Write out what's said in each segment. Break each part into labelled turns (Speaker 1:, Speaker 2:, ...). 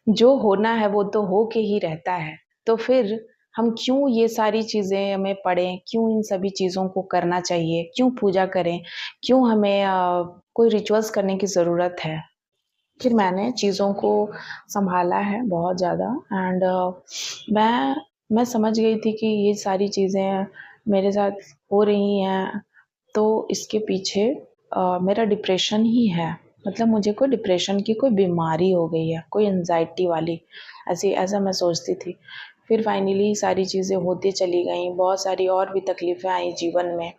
Speaker 1: जो होना है वो तो हो के ही रहता है। तो फिर हम क्यों ये सारी चीज़ें हमें पढ़ें, क्यों इन सभी चीज़ों को करना चाहिए, क्यों पूजा करें, क्यों हमें कोई रिचुअल्स करने की ज़रूरत है। फिर मैंने चीज़ों को सँभाला है बहुत ज़्यादा एंड मैं समझ गई थी कि ये सारी चीज़ें मेरे साथ हो रही हैं, तो इसके पीछे मेरा डिप्रेशन ही है। मतलब मुझे कोई डिप्रेशन की कोई बीमारी हो गई है, कोई एंग्ज़ायटी वाली, ऐसा मैं सोचती थी। फिर फाइनली सारी चीज़ें होती चली गईं, बहुत सारी और भी तकलीफ़ें आई जीवन में।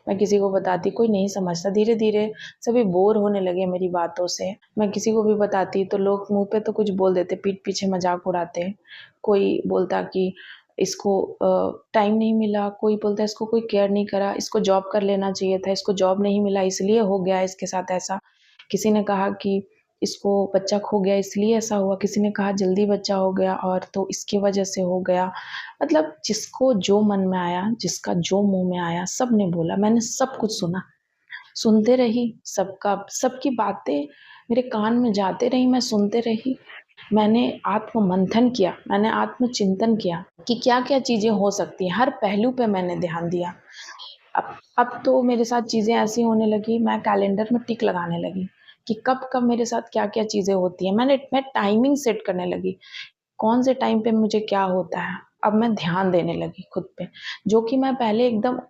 Speaker 1: मैं किसी को बताती, कोई नहीं समझता। धीरे-धीरे सभी बोर होने लगे मेरी बातों से। मैं किसी को भी बताती तो लोग मुँह पे तो कुछ बोल देते, पीठ पीछे मज़ाक उड़ाते। कोई बोलता कि इसको टाइम नहीं मिला, कोई बोलता है इसको कोई केयर नहीं करा, इसको जॉब कर लेना चाहिए था, इसको जॉब नहीं मिला इसलिए हो गया इसके साथ ऐसा। किसी ने कहा कि इसको बच्चा खो गया इसलिए ऐसा हुआ, किसी ने कहा जल्दी बच्चा हो गया और तो इसकी वजह से हो गया। मतलब जिसको जो मन में आया, जिसका जो मुँह में आया, सबने बोला। मैंने सब कुछ सुना, सुनते रही सबकी बातें मेरे कान में जाते रही, मैं सुनते रही। मैंने आत्म-मंथन किया, मैंने आत्म-चिंतन किया कि क्या-क्या चीज़ें हो सकती हैं, हर पहलू पे मैंने ध्यान दिया। अब तो मेरे साथ चीज़ें ऐसी होने लगी, मैं कैलेंडर में टिक लगाने लगी कि कब-कब मेरे साथ क्या-क्या चीज़ें होती हैं। मैं टाइमिंग सेट करने लगी, कौन से टाइम पे मुझे क्या होता है। अब मैं ध्यान देने लगी खुद पे, जो कि मैं पहले एकदम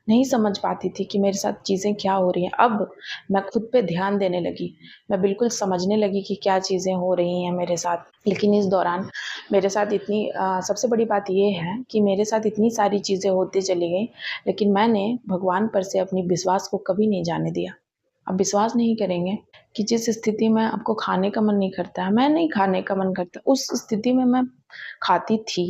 Speaker 1: नहीं समझ पाती थी कि मेरे साथ चीज़ें क्या हो रही हैं। अब मैं खुद पे ध्यान देने लगी, मैं बिल्कुल समझने लगी कि क्या चीज़ें हो रही हैं मेरे साथ। लेकिन इस दौरान मेरे साथ सबसे बड़ी बात ये है कि मेरे साथ इतनी सारी चीज़ें होती चली गईं, लेकिन मैंने भगवान पर से अपनी विश्वास को कभी नहीं जाने दिया। आप विश्वास नहीं करेंगे कि जिस स्थिति में आपको खाने का मन नहीं करता है, मैं नहीं खाने का मन करता, उस स्थिति में मैं खाती थी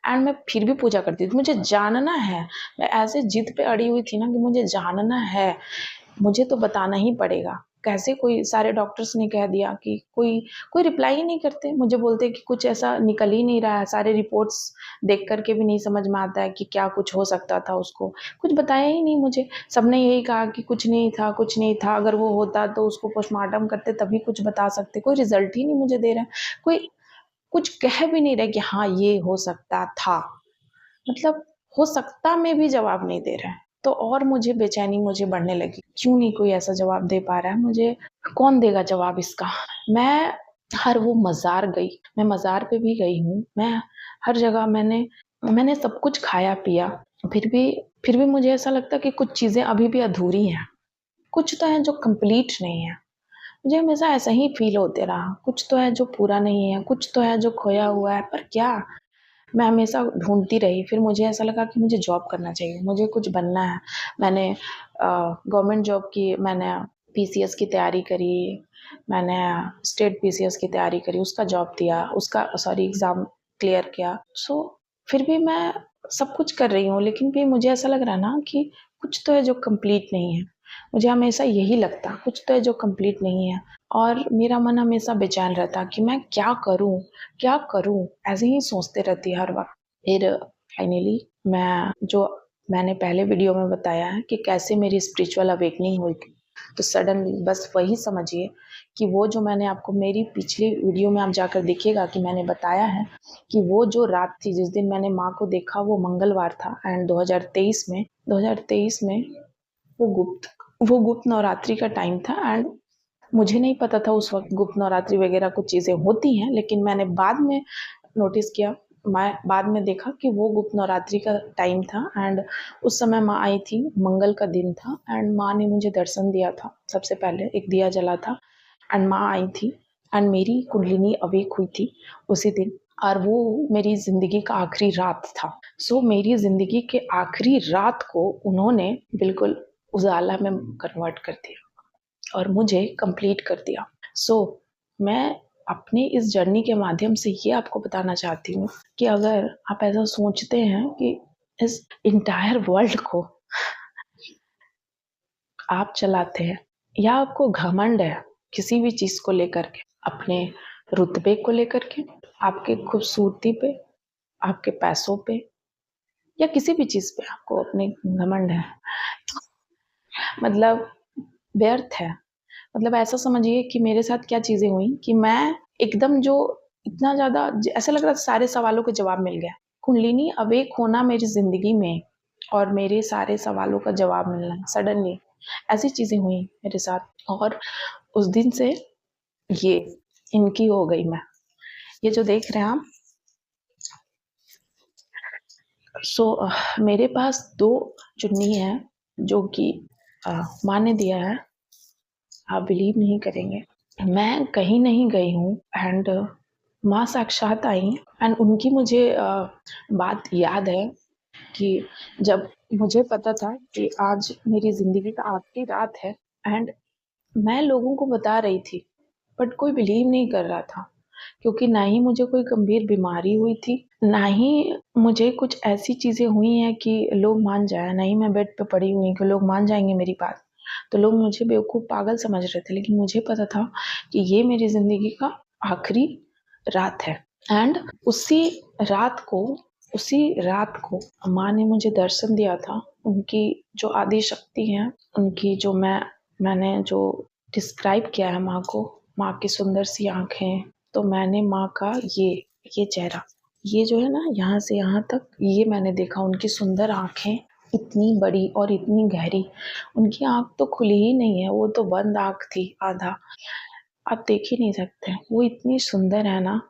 Speaker 1: एंड मैं फिर भी पूजा करती थी। मुझे जानना है, मैं ऐसे जिद पे अड़ी हुई थी ना कि मुझे जानना है, मुझे तो बताना ही पड़ेगा। कैसे कोई सारे डॉक्टर्स ने कह दिया कि कोई कोई रिप्लाई ही नहीं करते। मुझे बोलते कि कुछ ऐसा निकल ही नहीं रहा है, सारे रिपोर्ट्स देख कर के भी नहीं समझ में आता है कि क्या कुछ हो सकता था उसको। कुछ बताया ही नहीं मुझे। सबने यही कहा कि कुछ नहीं था, कुछ नहीं था। अगर वो होता तो उसको पोस्टमार्टम करते तभी कुछ बता सकते। कोई रिज़ल्ट ही नहीं मुझे दे रहा है। कोई कुछ कह भी नहीं रहा कि हाँ, ये हो सकता था। मतलब हो सकता में भी जवाब नहीं दे रहा है। तो और मुझे बेचैनी मुझे बढ़ने लगी। क्यों नहीं कोई ऐसा जवाब दे पा रहा है मुझे? कौन देगा जवाब इसका? मैं हर वो मज़ार गई, मैं मज़ार पे भी गई हूँ। मैं हर जगह मैंने सब कुछ खाया-पिया, फिर भी फिर भी मुझे ऐसा लगता है कि कुछ चीज़ें अभी भी अधूरी हैं। कुछ तो है जो कंप्लीट नहीं है। मुझे हमेशा ऐसा ही फ़ील होते रहा, कुछ तो है जो पूरा नहीं है, कुछ तो है जो खोया हुआ है, पर क्या? मैं हमेशा ढूँढती रही, फिर मुझे ऐसा लगा कि मुझे जॉब करना चाहिए, मुझे कुछ बनना है। मैंने गवर्नमेंट जॉब की मैंने पीसीएस की तैयारी करी, मैंने स्टेट पीसीएस की तैयारी करी, उसका जॉब दिया, एग्ज़ाम क्लियर किया। फिर भी मैं सब कुछ कर रही हूँ, लेकिन फिर मुझे ऐसा लग रहा है ना कि कुछ तो है जो कंप्लीट नहीं है। मुझे हमेशा यही लगता, कुछ तो है जो कंप्लीट नहीं है और मेरा मन हमेशा बेचैन रहता कि मैं क्या करूँ? क्या करूँ? ऐसे ही सोचते रहती हर वक़्त। फिर फाइनली मैंने पहले वीडियो में बताया है कि कैसे मेरी स्पिरिचुअल अवेकनिंग हुई थी। तो सडनली बस वही समझिए कि वो जो मैंने आपको मेरी पिछली वीडियो में आप जाकर देखिएगा कि मैंने बताया है कि वो जो रात थी जिस दिन मैंने माँ को देखा वो मंगलवार था एंड 2023 में वो गुप्त नवरात्रि का टाइम था एंड मुझे नहीं पता था उस वक़्त गुप्त नवरात्रि वग़ैरह कुछ चीज़ें होती हैं, लेकिन मैंने बाद में नोटिस किया, मैं बाद में देखा कि वो गुप्त नवरात्रि का टाइम था एंड उस समय माँ आई थी, मंगल का दिन था एंड माँ ने मुझे दर्शन दिया था। सबसे पहले एक दिया जला था एंड माँ आई थी एंड मेरी कुंडलिनी अवेक हुई थी उसी दिन और वो मेरी ज़िंदगी का आखिरी रात था। मेरी ज़िंदगी के आखिरी रात को उन्होंने बिल्कुल उजाला में कन्वर्ट कर दिया और मुझे कंप्लीट कर दिया। मैं अपनी इस जर्नी के माध्यम से ये आपको बताना चाहती हूँ कि अगर आप ऐसा सोचते हैं कि इस एंटायर वर्ल्ड को आप चलाते हैं या आपको घमंड है किसी भी चीज़ को लेकर के, अपने रुतबे को लेकर के, आपकी खूबसूरती पे, आपके पैसों पे या किसी भी चीज़ पे आपको अपने घमंड है, मतलब व्यर्थ है। मतलब ऐसा समझिए कि मेरे साथ क्या चीज़ें हुई कि मैं एकदम जो इतना ज़्यादा ऐसा लग रहा था सारे सवालों का जवाब मिल गया। कुंडलिनी अवेक होना मेरी ज़िंदगी में और मेरे सारे सवालों का जवाब मिलना सडनली, ऐसी चीज़ें हुई मेरे साथ। और उस दिन से ये इनकी हो गई मैं। ये जो देख रहे हैं आप, मेरे पास 2 चुन्नी है जो कि माँ ने दिया है। आप बिलीव नहीं करेंगे, मैं कहीं नहीं गई हूँ एंड माँ साक्षात आई एंड उनकी मुझे बात याद है कि जब मुझे पता था कि आज मेरी ज़िंदगी का आखिरी रात है एंड मैं लोगों को बता रही थी, बट कोई बिलीव नहीं कर रहा था, क्योंकि ना ही मुझे कोई गंभीर बीमारी हुई थी, ना ही मुझे कुछ ऐसी चीज़ें हुई हैं कि लोग मान जाएँ, ना ही मैं बेड पे पड़ी हुई कि लोग मान जाएँगे मेरी बात। तो लोग मुझे बेवकूफ़ पागल समझ रहे थे, लेकिन मुझे पता था कि ये मेरी ज़िंदगी का आखिरी रात है। एंड उसी रात को उसी रात को माँ ने मुझे दर्शन दिया था। उनकी जो आदि शक्ति है, उनकी जो मैंने जो डिस्क्राइब किया है माँ को, माँ की सुंदर सी आँखें, तो मैंने माँ का ये चेहरा, ये जो है ना यहाँ से यहाँ तक, ये मैंने देखा। उनकी सुंदर आँखें इतनी बड़ी और इतनी गहरी, उनकी आँख तो खुली ही नहीं है, वो तो बंद आँख थी आधा, आप देख ही नहीं सकते। वो इतनी सुंदर है ना,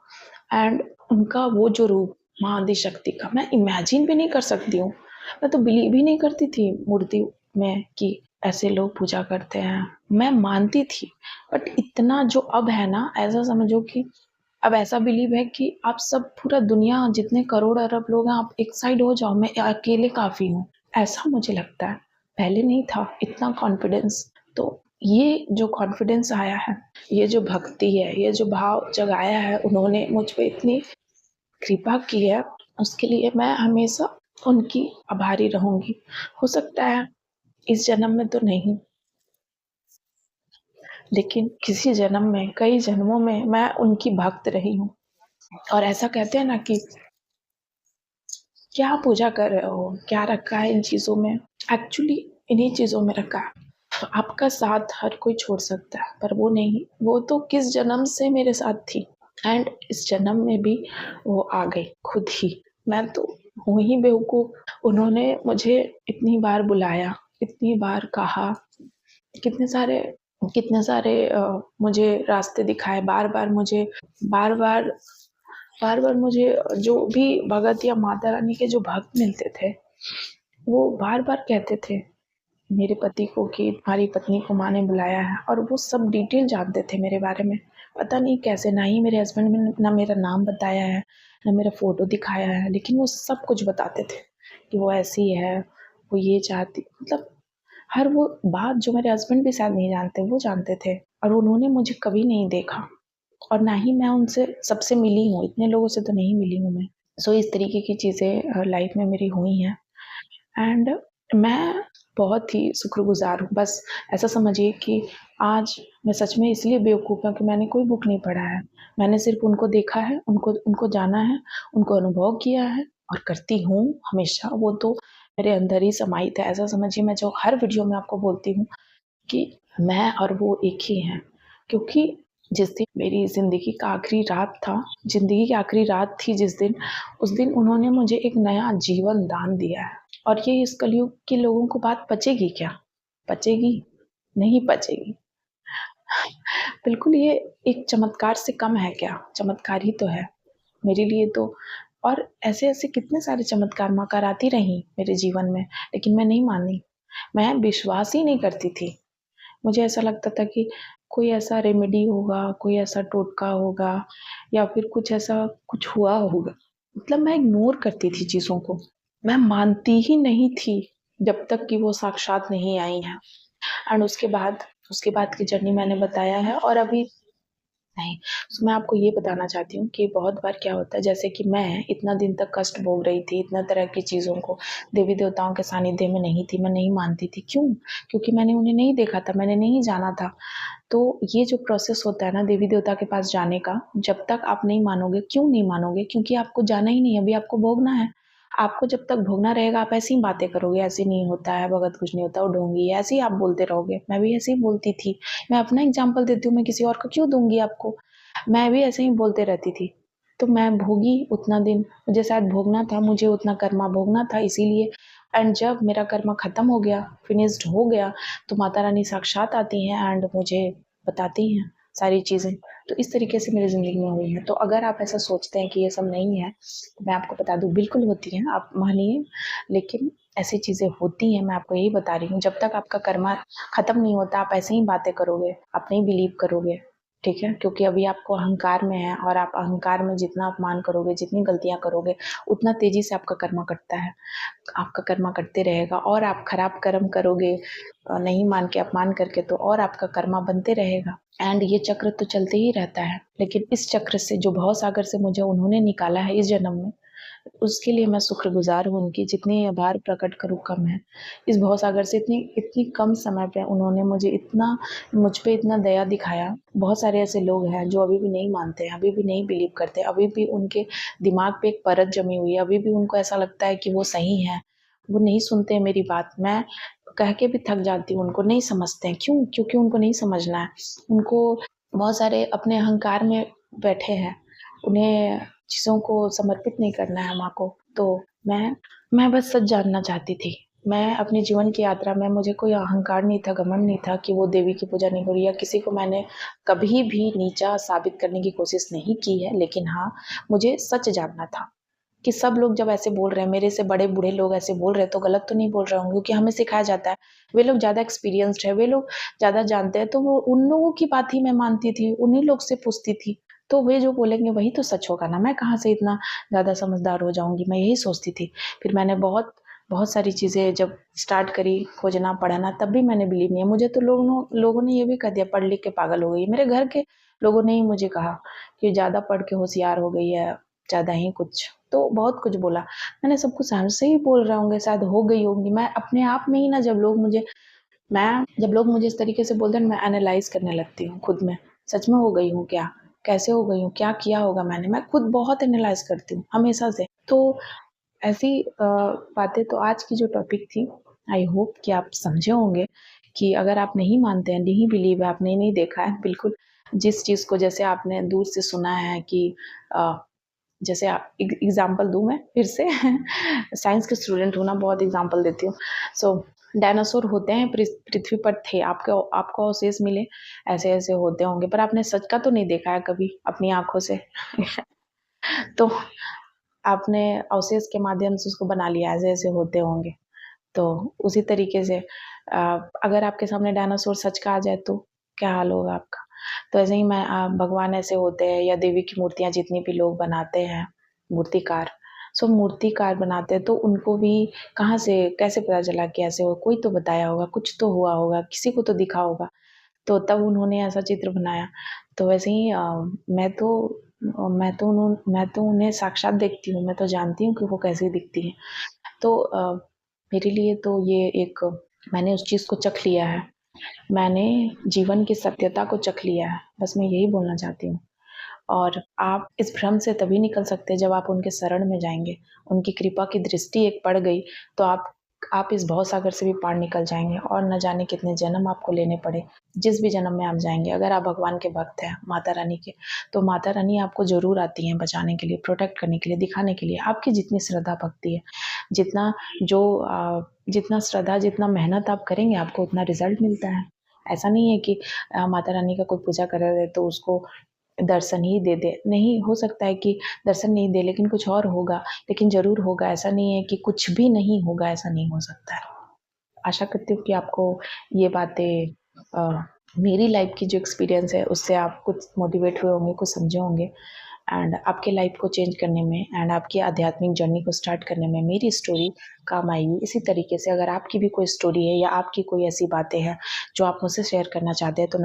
Speaker 1: एंड उनका वो जो रूप माँ आदिशक्ति का, मैं इमेजिन भी नहीं कर सकती हूँ। मैं तो बिलीव ही नहीं करती थी मूर्ति में कि ऐसे लोग पूजा करते हैं। मैं मानती थी, बट इतना जो अब है ना, ऐसा समझो कि अब ऐसा बिलीव है कि आप सब, पूरा दुनिया जितने करोड़ अरब लोग हैं, आप एक साइड हो जाओ, मैं अकेले काफ़ी हूँ, ऐसा मुझे लगता है। पहले नहीं था इतना कॉन्फिडेंस। तो ये जो कॉन्फिडेंस आया है, ये जो भक्ति है, ये जो भाव जगाया है उन्होंने मुझ पे, इतनी कृपा की है, उसके लिए मैं हमेशा उनकी आभारी रहूँगी। हो सकता है इस जन्म में तो नहीं, लेकिन किसी जन्म में, कई जन्मों में मैं उनकी भक्त रही हूँ। और ऐसा कहते हैं ना कि क्या पूजा कर रहे हो, क्या रखा है इन चीज़ों में? एक्चुअली इन्हीं चीज़ों में रखा है। आपका साथ हर कोई छोड़ सकता है, पर वो नहीं। वो तो किस जन्म से मेरे साथ थी एंड इस जन्म में भी वो आ गई खुद ही। मैं तो हूँ ही बेवकूफ़। उन्होंने मुझे इतनी बार बुलाया, इतनी बार कहा, कितने सारे मुझे रास्ते दिखाए, बार-बार बार-बार मुझे जो भी भगत या माता रानी के जो भक्त मिलते थे, वो बार-बार कहते थे मेरे पति को कि तुम्हारी पत्नी को माँ ने बुलाया है, और वो सब डिटेल जानते थे मेरे बारे में। पता नहीं कैसे, ना ही मेरे हस्बैंड ने ना मेरा नाम बताया है, ना मेरा फ़ोटो दिखाया है, लेकिन वो सब कुछ बताते थे कि वो ऐसी है, वो ये चाहती, मतलब हर वो बात जो मेरे हस्बैंड भी शायद नहीं जानते, वो जानते थे। और उन्होंने मुझे कभी नहीं देखा और ना ही मैं उनसे सबसे मिली हूँ, इतने लोगों से तो नहीं मिली हूँ मैं। सो इस तरीके की चीज़ें लाइफ में मेरी हुई हैं एंड मैं बहुत ही शुक्रगुज़ार हूँ। बस ऐसा समझिए कि आज मैं सच में इसलिए बेवकूफ़ हूँ कि मैंने कोई बुक नहीं पढ़ा है। मैंने सिर्फ़ उनको देखा है, उनको उनको जाना है, उनको अनुभव किया है और करती हूँ हमेशा। वो तो मेरे अंदर ही समाहित है। ऐसा समझिए, मैं जो हर वीडियो में आपको बोलती हूँ कि मैं और वो एक ही हैं, क्योंकि जिस दिन मेरी ज़िंदगी का आखिरी रात था, ज़िंदगी की आखिरी रात थी जिस दिन, उस दिन उन्होंने मुझे एक नया जीवन दान दिया है। और ये इस कलयुग के लोगों को बात पचेगी क्या? पचेगी? नहीं पचेगी। बिल्कुल, ये एक चमत्कार से कम है क्या? चमत्कार ही तो है मेरे लिए तो। और ऐसे-ऐसे कितने सारे चमत्कार माँ कराती रहीं मेरे जीवन में, लेकिन मैं नहीं मानी। मैं विश्वास ही नहीं करती थी। मुझे ऐसा लगता था कि कोई ऐसा रेमेडी होगा, कोई ऐसा टोटका होगा या फिर कुछ ऐसा कुछ हुआ होगा। मतलब मैं इग्नोर करती थी चीज़ों को। मैं मानती ही नहीं थी जब तक कि वो साक्षात नहीं आई हैं। एंड उसके बाद की जर्नी मैंने बताया है। और अभी नहीं, तो मैं आपको ये बताना चाहती हूँ कि बहुत बार क्या होता है, जैसे कि मैं इतना दिन तक कष्ट भोग रही थी, इतना तरह की चीज़ों को, देवी देवताओं के सानिध्य में नहीं थी, मैं नहीं मानती थी। क्यों? क्योंकि मैंने उन्हें नहीं देखा था, मैंने नहीं जाना था। तो ये जो प्रोसेस होता है ना देवी देवता के पास जाने का, जब तक आप नहीं मानोगे, क्यों नहीं मानोगे? क्योंकि आपको जाना ही नहीं है, अभी आपको भोगना है। आपको जब तक भोगना रहेगा, आप ऐसी ही बातें करोगे, ऐसे नहीं होता है, भगत कुछ नहीं होता, वो ढोंगी है, ऐसे ही आप बोलते रहोगे। मैं भी ऐसे ही बोलती थी। मैं अपना एग्ज़ाम्पल देती हूँ, मैं किसी और का क्यों दूँगी आपको? मैं भी ऐसे ही बोलते रहती थी। तो मैं भोगी उतना दिन, मुझे शायद भोगना था, मुझे उतना कर्मा भोगना था इसीलिए। एंड जब मेरा कर्मा ख़त्म हो गया, फिनिश्ड हो गया, तो माता रानी साक्षात आती हैं एंड मुझे बताती हैं सारी चीज़ें। तो इस तरीके से मेरी ज़िंदगी में हुई है। तो अगर आप ऐसा सोचते हैं कि ये सब नहीं है, तो मैं आपको बता दूँ बिल्कुल होती हैं, आप मानिए, लेकिन ऐसी चीज़ें होती हैं, मैं आपको यही बता रही हूँ। जब तक आपका कर्मा ख़त्म नहीं होता, आप ऐसे ही बातें करोगे, आप नहीं बिलीव करोगे, ठीक है? क्योंकि अभी आपको अहंकार में है और आप अहंकार में जितना अपमान करोगे, जितनी गलतियाँ करोगे, उतना तेज़ी से आपका कर्मा कटता है। आपका कर्मा कटते रहेगा और आप खराब कर्म करोगे, नहीं मान के, अपमान करके, तो और आपका कर्मा बनते रहेगा। एंड ये चक्र तो चलते ही रहता है। लेकिन इस चक्र से, जो भव सागर से मुझे उन्होंने निकाला है इस जन्म में, उसके लिए मैं शुक्रगुजार हूँ उनकी। जितनी आभार प्रकट करूँ कम है। इस भव सागर से इतनी इतनी कम समय पे उन्होंने मुझ पे इतना दया दिखाया। बहुत सारे ऐसे लोग हैं जो अभी भी नहीं मानते हैं, अभी भी नहीं बिलीव करते, अभी भी उनके दिमाग पे एक परत जमी हुई है, अभी भी उनको ऐसा लगता है कि वो सही है, वो नहीं सुनते हैं मेरी बात। मैं कह के भी थक जाती हूँ, उनको नहीं समझते हैं। क्यों? क्योंकि उनको नहीं समझना है। उनको बहुत सारे अपने अहंकार में बैठे हैं, उन्हें चीज़ों को समर्पित नहीं करना है माँ को। तो मैं बस सच जानना चाहती थी। मैं अपने जीवन की यात्रा में, मुझे कोई अहंकार नहीं था, घमंड नहीं था कि वो देवी की पूजा नहीं करी, या किसी को मैंने कभी भी नीचा साबित करने की कोशिश नहीं की है। लेकिन हाँ, मुझे सच जानना था कि सब लोग जब ऐसे बोल रहे हैं, मेरे से बड़े बूढ़े लोग ऐसे बोल रहे हैं, तो गलत तो नहीं बोल रहे होंगे, क्योंकि हमें सिखाया जाता है। वे लोग ज़्यादा एक्सपीरियंस्ड है, वे लोग ज़्यादा जानते हैं, तो वो उन लोगों की बात ही मैं मानती थी, उन्हीं लोग से पूछती थी। तो वे जो बोलेंगे वही तो सच होगा ना, मैं कहाँ से इतना ज़्यादा समझदार हो जाऊँगी, मैं यही सोचती थी। फिर मैंने बहुत बहुत सारी चीज़ें जब स्टार्ट करी खोजना, पढ़ना, तब भी मैंने बिलीव नहीं है। मुझे तो लोगों ने ये भी कह दिया, पढ़ लिख के पागल हो गई है। मेरे घर के लोगों ने ही मुझे कहा कि ज़्यादा पढ़ के होशियार हो गई है, ज़्यादा ही कुछ, तो बहुत कुछ बोला। मैंने सब कुछ सहन से ही बोल रहे होंगे, शायद हो गई होंगी। मैं अपने आप में ही ना, जब लोग मुझे इस तरीके से बोलते हैं, मैं एनालाइज करने लगती हूँ खुद में। सच में हो गई हूँ क्या? कैसे हो गई हूँ? क्या किया होगा मैंने? मैं खुद बहुत एनालाइज करती हूँ हमेशा से। तो ऐसी बातें, तो आज की जो टॉपिक थी, आई होप कि आप समझे होंगे कि अगर आप नहीं मानते हैं, नहीं बिलीव है, आपने नहीं देखा है, बिल्कुल जिस चीज़ को, जैसे आपने दूर से सुना है कि अ, जैसे एग्जाम्पल दूँ मैं फिर से साइंस के स्टूडेंट हूँ ना, बहुत एग्जाम्पल देती हूँ। सो डायनासोर होते हैं, पृथ्वी पर थे, आपको अवशेष मिले, ऐसे ऐसे होते होंगे, पर आपने सच का तो नहीं देखा है कभी अपनी आंखों से। तो आपने अवशेष के माध्यम से उसको बना लिया, ऐसे ऐसे होते होंगे। तो उसी तरीके से अगर आपके सामने डायनासोर सच का आ जाए तो क्या हाल होगा आपका? तो ऐसे ही भगवान ऐसे होते हैं, या देवी की मूर्तियाँ जितनी भी लोग बनाते हैं, मूर्तिकार, सो मूर्तिकार बनाते हैं, तो उनको भी कहाँ से, कैसे पता चला कि ऐसे हो? कोई तो बताया होगा, कुछ तो हुआ होगा, किसी को तो दिखा होगा, तो तब उन्होंने ऐसा चित्र बनाया। तो वैसे ही मैं तो उन्हें साक्षात देखती हूँ, मैं तो जानती हूँ कि वो कैसी दिखती हैं। तो मेरे लिए तो ये एक, मैंने उस चीज़ को चख लिया है, मैंने जीवन की सत्यता को चख लिया है, बस मैं यही बोलना चाहती हूँ। और आप इस भ्रम से तभी निकल सकते हैं जब आप उनके शरण में जाएँगे, उनकी कृपा की दृष्टि एक पड़ गई, तो आप इस भवसागर से भी पार निकल जाएँगे, और न जाने कितने जन्म आपको लेने पड़े। जिस भी जन्म में आप जाएँगे, अगर आप भगवान के भक्त हैं, माता रानी के, तो माता रानी आपको ज़रूर आती हैं बचाने के लिए, प्रोटेक्ट करने के लिए, दिखाने के लिए। आपकी जितनी श्रद्धा भक्ति है, जितना जो जितना श्रद्धा, जितना मेहनत आप करेंगे, आपको उतना रिज़ल्ट मिलता है। ऐसा नहीं है कि माता रानी का कोई पूजा कर रहा है तो उसको दर्शन ही दे दे। नहीं, हो सकता है कि दर्शन नहीं दे, लेकिन कुछ और होगा, लेकिन ज़रूर होगा। ऐसा नहीं है कि कुछ भी नहीं होगा, ऐसा नहीं हो सकता है। आशा करती हूँ कि आपको ये बातें, मेरी लाइफ की जो एक्सपीरियंस है, उससे आप कुछ मोटिवेट हुए होंगे, कुछ समझे होंगे, एंड आपके लाइफ को चेंज करने में, एंड आपकी आध्यात्मिक जर्नी को स्टार्ट करने में मेरी स्टोरी काम आएगी। इसी तरीके से अगर आपकी भी कोई स्टोरी है, या आपकी कोई ऐसी बातें हैं जो आप मुझसे शेयर करना चाहते हैं, तो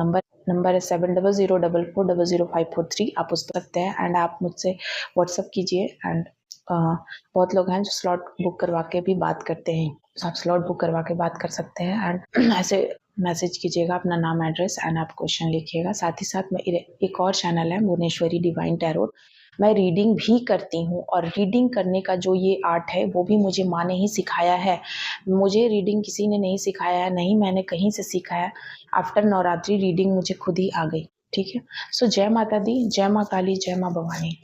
Speaker 1: नंबर है 7004440543। आप उस पर सकते हैं, एंड आप मुझसे व्हाट्सअप कीजिए। एंड बहुत लोग हैं जो स्लॉट बुक करवा के भी बात करते हैं, तो आप स्लॉट बुक करवा के बात कर सकते हैं। एंड ऐसे मैसेज कीजिएगा अपना नाम, एड्रेस, एंड आप क्वेश्चन लिखिएगा। साथ ही साथ मेरे एक और चैनल है, भुवनेश्वरी डिवाइन टैरोट, मैं रीडिंग भी करती हूँ, और रीडिंग करने का जो ये आर्ट है, वो भी मुझे माँ ने ही सिखाया है। मुझे रीडिंग किसी ने नहीं सिखाया है, नहीं मैंने कहीं से सीखा है। आफ्टर नवरात्रि रीडिंग मुझे खुद ही आ गई। ठीक है। सो जय माता दी, जय माँ काली, जय माँ भवानी।